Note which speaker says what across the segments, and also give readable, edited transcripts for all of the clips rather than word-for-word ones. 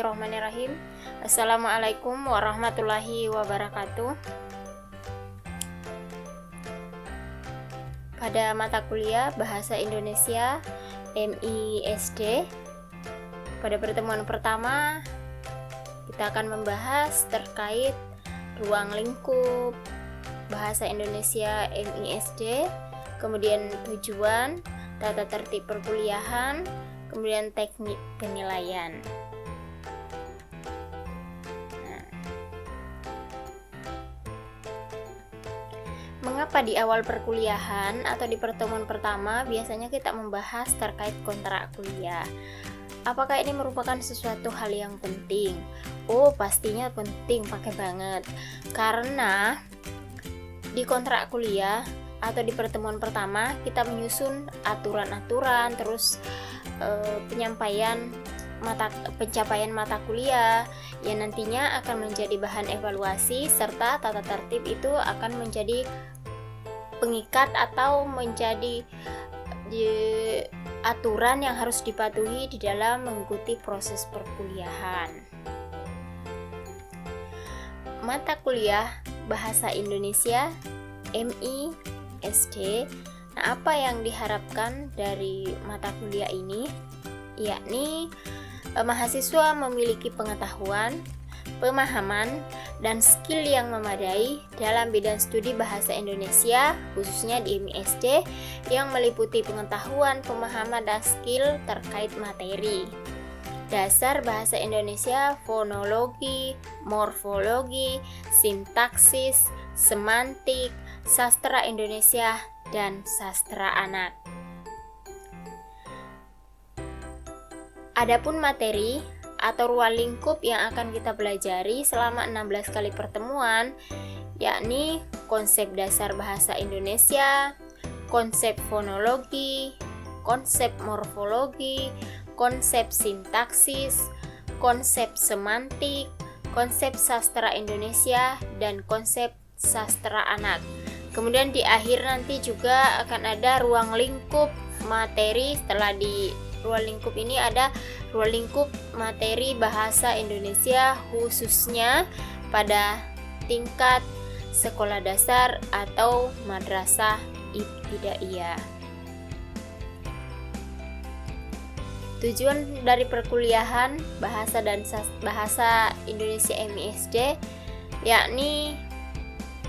Speaker 1: Bismillahirrahmanirrahim. Assalamualaikum warahmatullahi wabarakatuh. Pada mata kuliah Bahasa Indonesia MISD, pada pertemuan pertama kita akan membahas terkait ruang lingkup Bahasa Indonesia MISD, kemudian tujuan, tata tertib perkuliahan, kemudian teknik penilaian. Mengapa di awal perkuliahan atau di pertemuan pertama biasanya kita membahas terkait kontrak kuliah? Apakah ini merupakan sesuatu hal yang penting? Oh, pastinya penting, pakai banget. Karena di kontrak kuliah atau di pertemuan pertama kita menyusun aturan-aturan, terus pencapaian mata kuliah yang nantinya akan menjadi bahan evaluasi, serta tata tertib itu akan menjadi pengikat atau menjadi aturan yang harus dipatuhi di dalam mengikuti proses perkuliahan. Mata kuliah Bahasa Indonesia MISD. Nah, apa yang diharapkan dari mata kuliah ini? Yakni mahasiswa memiliki pengetahuan, pemahaman, dan skill yang memadai dalam bidang studi bahasa Indonesia, khususnya di MISD, yang meliputi pengetahuan, pemahaman, dan skill terkait materi dasar bahasa Indonesia, fonologi, morfologi, sintaksis, semantik, sastra Indonesia, dan sastra anak. Adapun materi atau ruang lingkup yang akan kita pelajari selama 16 kali pertemuan, yakni konsep dasar bahasa Indonesia, konsep fonologi, konsep morfologi, konsep sintaksis, konsep semantik, konsep sastra Indonesia, dan konsep sastra anak. Kemudian di akhir nanti juga akan ada ruang lingkup materi. Setelah di ruang lingkup ini ada ruang lingkup materi bahasa Indonesia khususnya pada tingkat sekolah dasar atau madrasah ibtidaiyah. Tujuan dari perkuliahan bahasa dan bahasa Indonesia MISD yakni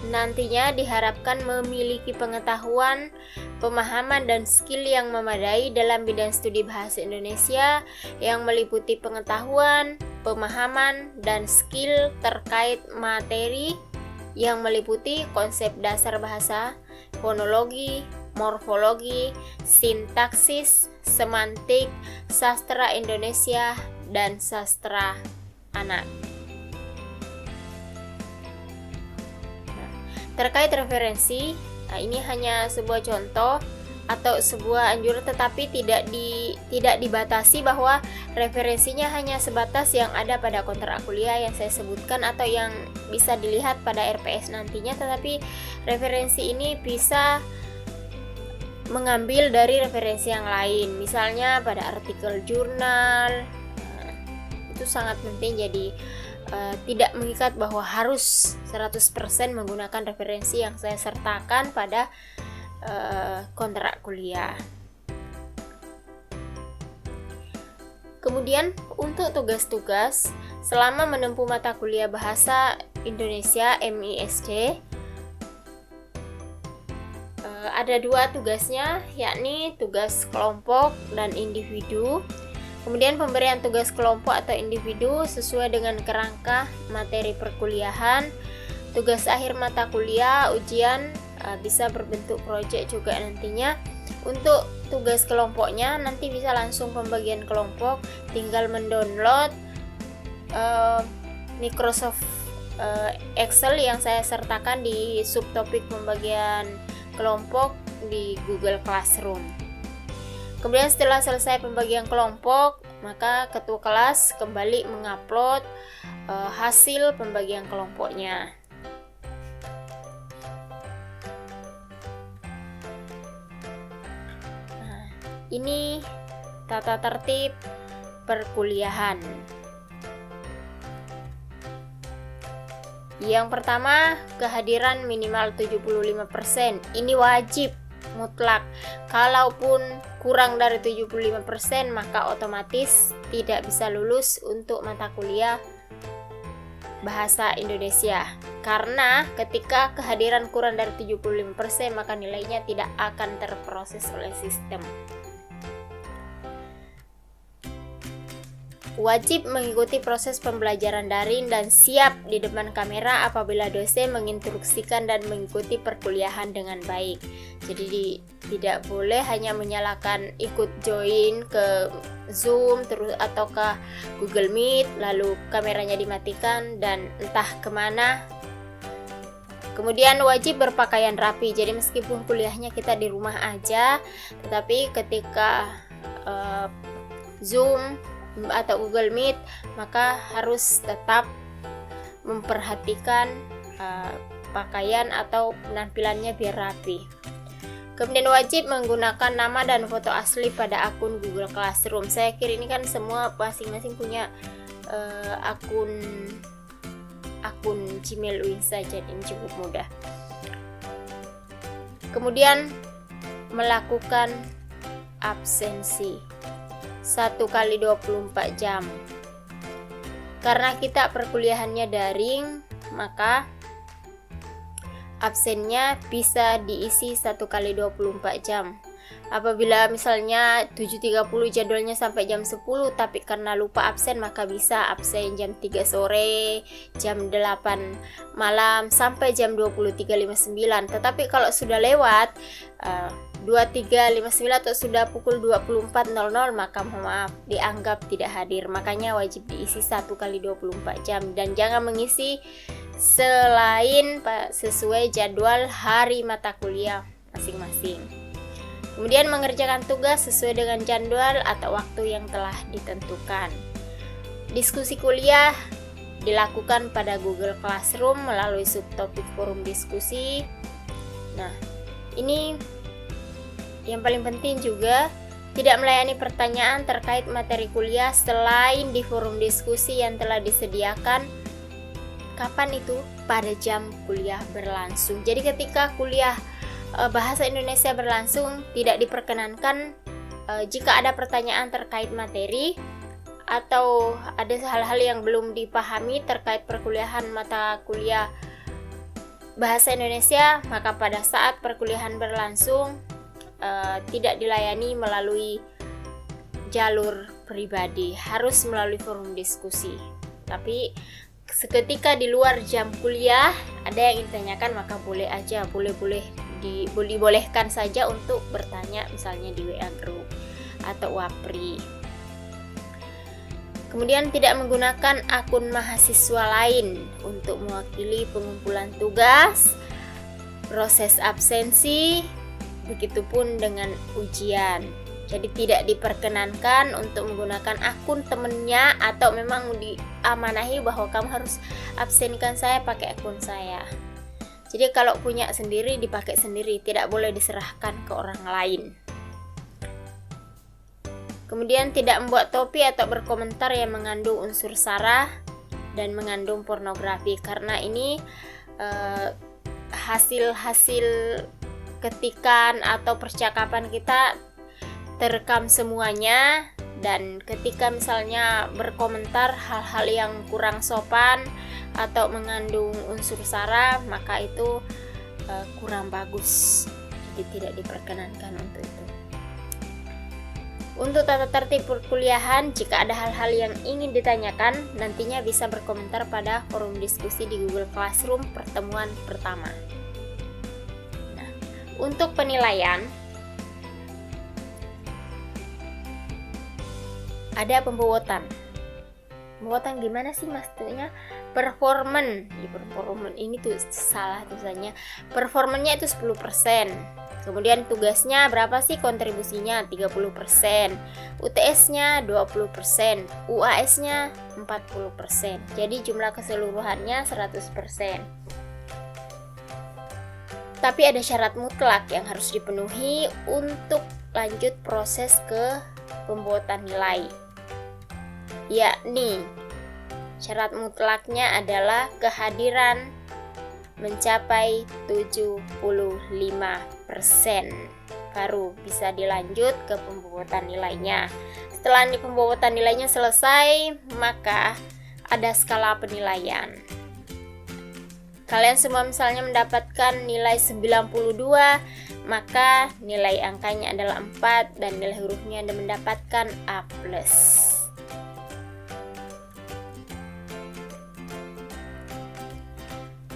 Speaker 1: nantinya diharapkan memiliki pengetahuan, pemahaman, dan skill yang memadai dalam bidang studi bahasa Indonesia yang meliputi pengetahuan, pemahaman, dan skill terkait materi yang meliputi konsep dasar bahasa, fonologi, morfologi, sintaksis, semantik, sastra Indonesia, dan sastra anak. Terkait referensi, ini hanya sebuah contoh atau sebuah anjuran, tetapi tidak dibatasi bahwa referensinya hanya sebatas yang ada pada kontrak kuliah yang saya sebutkan atau yang bisa dilihat pada RPS nantinya, tetapi referensi ini bisa mengambil dari referensi yang lain, misalnya pada artikel jurnal. Itu sangat penting, jadi tidak mengikat bahwa harus 100% menggunakan referensi yang saya sertakan pada kontrak kuliah. Kemudian untuk tugas-tugas selama menempuh mata kuliah Bahasa Indonesia MISD, ada dua tugasnya, yakni tugas kelompok dan individu. Kemudian pemberian tugas kelompok atau individu sesuai dengan kerangka materi perkuliahan. Tugas akhir mata kuliah, ujian bisa berbentuk proyek juga nantinya. Untuk tugas kelompoknya nanti bisa langsung pembagian kelompok, tinggal mendownload Microsoft Excel yang saya sertakan di subtopik pembagian kelompok di Google Classroom. Kemudian setelah selesai pembagian kelompok, maka ketua kelas kembali mengupload hasil pembagian kelompoknya. Ini tata tertib perkuliahan. Yang pertama, kehadiran minimal 75%. Ini wajib mutlak. Kalaupun kurang dari 75%, maka otomatis tidak bisa lulus untuk mata kuliah Bahasa Indonesia. Karena ketika kehadiran kurang dari 75%, maka nilainya tidak akan terproses oleh sistem. Wajib mengikuti proses pembelajaran daring dan siap di depan kamera apabila dosen menginstruksikan dan mengikuti perkuliahan dengan baik. Jadi tidak boleh hanya menyalakan ikut join ke Zoom terus atau ke Google Meet lalu kameranya dimatikan dan entah kemana. Kemudian wajib berpakaian rapi. Jadi meskipun kuliahnya kita di rumah aja, tetapi ketika Zoom atau Google Meet, maka harus tetap memperhatikan pakaian atau penampilannya biar rapi. Kemudian wajib menggunakan nama dan foto asli pada akun Google Classroom. Saya kira ini kan semua masing-masing punya akun Gmail Winsa, jadi ini cukup mudah. Kemudian melakukan absensi 1 kali 24 jam. Karena kita perkuliahannya daring, maka absennya bisa diisi 1 kali 24 jam. Apabila misalnya 7.30 jadwalnya sampai jam 10, tapi karena lupa absen, maka bisa absen jam 3 sore, jam 8 malam, sampai jam 23.59. Tetapi kalau sudah lewat 23.59 atau sudah pukul 24.00, maka mohon maaf, dianggap tidak hadir. Makanya wajib diisi 1 kali 24 jam. Dan jangan mengisi selain sesuai jadwal hari mata kuliah masing-masing. Kemudian mengerjakan tugas sesuai dengan jadwal atau waktu yang telah ditentukan. Diskusi kuliah dilakukan pada Google Classroom melalui subtopik forum diskusi. Nah, ini yang paling penting juga, tidak melayani pertanyaan terkait materi kuliah selain di forum diskusi yang telah disediakan. Kapan itu? Pada jam kuliah berlangsung. Jadi ketika kuliah Bahasa Indonesia berlangsung, tidak diperkenankan jika ada pertanyaan terkait materi atau ada hal-hal yang belum dipahami terkait perkuliahan mata kuliah Bahasa Indonesia, maka pada saat perkuliahan berlangsung tidak dilayani melalui jalur pribadi, harus melalui forum diskusi. Tapi seketika di luar jam kuliah ada yang ditanyakan, maka boleh aja, dibolehkan saja untuk bertanya misalnya di WA group atau Wapri. Kemudian tidak menggunakan akun mahasiswa lain untuk mewakili pengumpulan tugas, proses absensi, begitupun dengan ujian. Jadi tidak diperkenankan untuk menggunakan akun temennya atau memang diamanahi bahwa kamu harus absenkan saya pakai akun saya. Jadi kalau punya sendiri dipakai sendiri, tidak boleh diserahkan ke orang lain. Kemudian tidak membuat topi atau berkomentar yang mengandung unsur sara dan mengandung pornografi, karena ini hasil-hasil ketikan atau percakapan kita terekam semuanya, dan ketika misalnya berkomentar hal-hal yang kurang sopan atau mengandung unsur sara, maka itu kurang bagus, jadi tidak diperkenankan untuk itu. Untuk tata tertib perkuliahan, jika ada hal-hal yang ingin ditanyakan, nantinya bisa berkomentar pada forum diskusi di Google Classroom pertemuan pertama. Nah, untuk penilaian, ada pembobotan. Pembobotan gimana sih maksudnya? Performan ini tuh salah tulisannya. Performannya itu 10%. Kemudian tugasnya berapa sih kontribusinya? 30%. UTS-nya 20%. UAS-nya 40%. Jadi jumlah keseluruhannya 100%. Tapi ada syarat mutlak yang harus dipenuhi untuk lanjut proses ke pembobotan nilai, yakni Syarat mutlaknya adalah kehadiran mencapai 75%. Baru bisa dilanjut ke pembobotan nilainya. Setelah pembobotan nilainya selesai, maka ada skala penilaian. Kalian semua misalnya mendapatkan nilai 92, maka nilai angkanya adalah 4 dan nilai hurufnya Anda mendapatkan A+.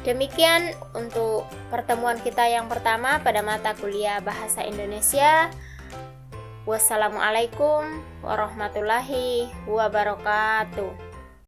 Speaker 1: Demikian untuk pertemuan kita yang pertama pada mata kuliah Bahasa Indonesia. Wassalamualaikum warahmatullahi wabarakatuh.